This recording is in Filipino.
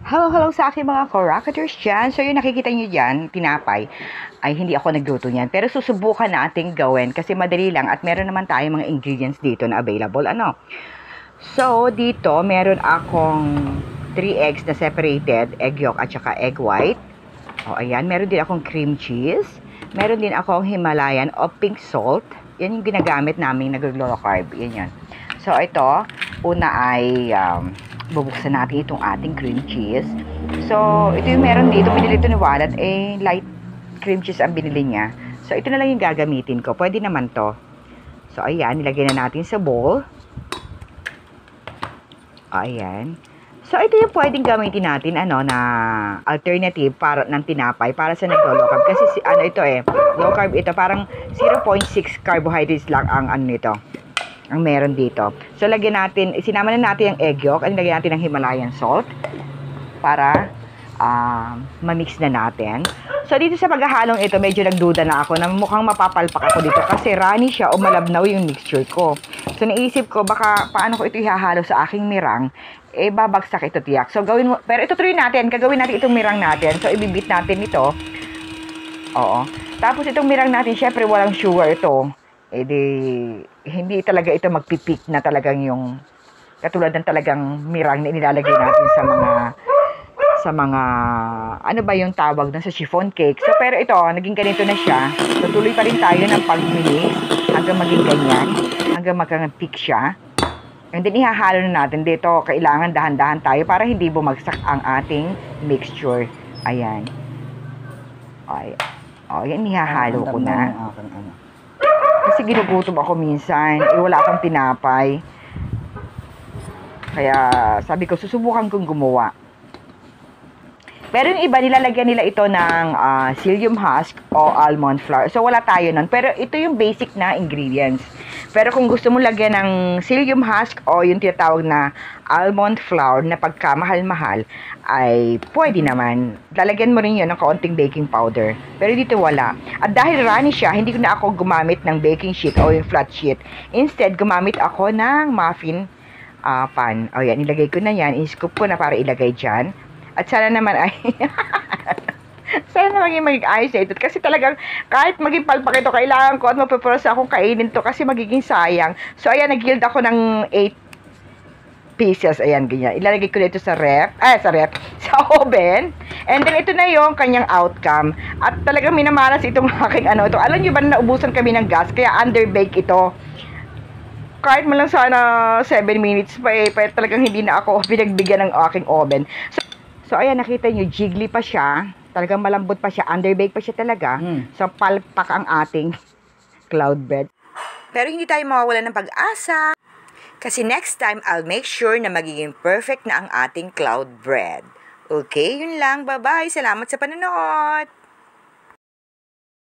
Hello, hello sa aking mga co-rocketers dyan. So, yung nakikita nyo dyan, tinapay, ay hindi ako nagluto niyan. Pero susubukan nating gawin kasi madali lang at meron naman tayong mga ingredients dito na available. So, dito, meron akong 3 eggs na separated, egg yolk at saka egg white. O, ayan. Meron din akong cream cheese. Meron din akong Himalayan o pink salt. Yan yung ginagamit namin nag-low carb. Yan. So, ito, una ay bubuksan natin itong ating cream cheese. So, ito yung meron dito. Binili ito ni Wallet. Light cream cheese ang binili niya. So, ito na lang yung gagamitin ko. Pwede naman to. So, ayan. Nilagay na natin sa bowl. Ayan. So, ito yung pwedeng gamitin natin, na alternative para ng tinapay para sa naglo-low carb. Kasi, low carb ito. Parang 0.6 carbohydrates lang ang nito. Ang meron dito. So, lagyan natin, sinama na natin yung egg yolk at lagyan natin ng Himalayan salt para ma-mix na natin. So, dito sa paghahalong ito, medyo nagduda na ako na mukhang mapapalpak ako dito kasi runny siya o malabnaw yung mixture ko. So, naisip ko, baka paano ko ito ihahalo sa aking mirang, babagsak ito tiyak. So, gawin mo, pero ito tuloy natin, gagawin natin itong mirang natin. So, ibibit natin ito. Oo. Tapos, itong mirang natin, syempre, walang sugar ito. Hindi talaga ito magpipik na talagang yung katulad ng talagang mirang na nilalagay natin sa mga ano ba yung tawag na sa chiffon cake. So pero ito naging ganito na siya. So tuloy pa rin tayo ng pag-mix hanggang maging ganyan, hanggang magka-peak siya. And then ihahalo na natin dito. Kailangan dahan-dahan tayo para hindi bumagsak ang ating mixture. Ayan. Yan ihahalo ko na. Kasi ginugutom ako minsan. Wala akong tinapay. Kaya sabi ko, susubukan kong gumawa. Pero yung iba, nilalagyan nila ito ng psyllium husk o almond flour. So, wala tayo nun. Pero ito yung basic na ingredients. Pero kung gusto mo lagyan ng psyllium husk o yung tinatawag na almond flour na pagkamahal-mahal, ay pwede naman. Lalagyan mo rin yun ng kaunting baking powder. Pero dito wala. At dahil runny siya, hindi ko na ako gumamit ng baking sheet o yung flat sheet. Instead, gumamit ako ng muffin pan. O yan, ilagay ko na yan. I-scoop ko na para ilagay dyan. At sana naman ay sana maging ayos na ito. Kasi talagang kahit maging palpak ito, kailangan ko at mapaprosa akong kainin to kasi magiging sayang. So, ayan, nag-yield ako ng 8 pieces. Ayan, ganyan. Ilalagay ko dito sa sa oven. And then, ito na yung kanyang outcome. At talagang minamalas itong aking ito. Alam nyo ba na naubusan kami ng gas? Kaya underbake ito. Kahit man lang sana 7 minutes pa talagang hindi na ako pinagbigyan ng aking oven. So, ayan, nakita nyo, jiggly pa siya. Talagang malambot pa siya. Underbake pa siya talaga. So, palpak ang ating cloud bread. Pero hindi tayo mawawalan ng pag-asa. Kasi next time, I'll make sure na magiging perfect na ang ating cloud bread. Okay, yun lang. Bye-bye. Salamat sa panonood.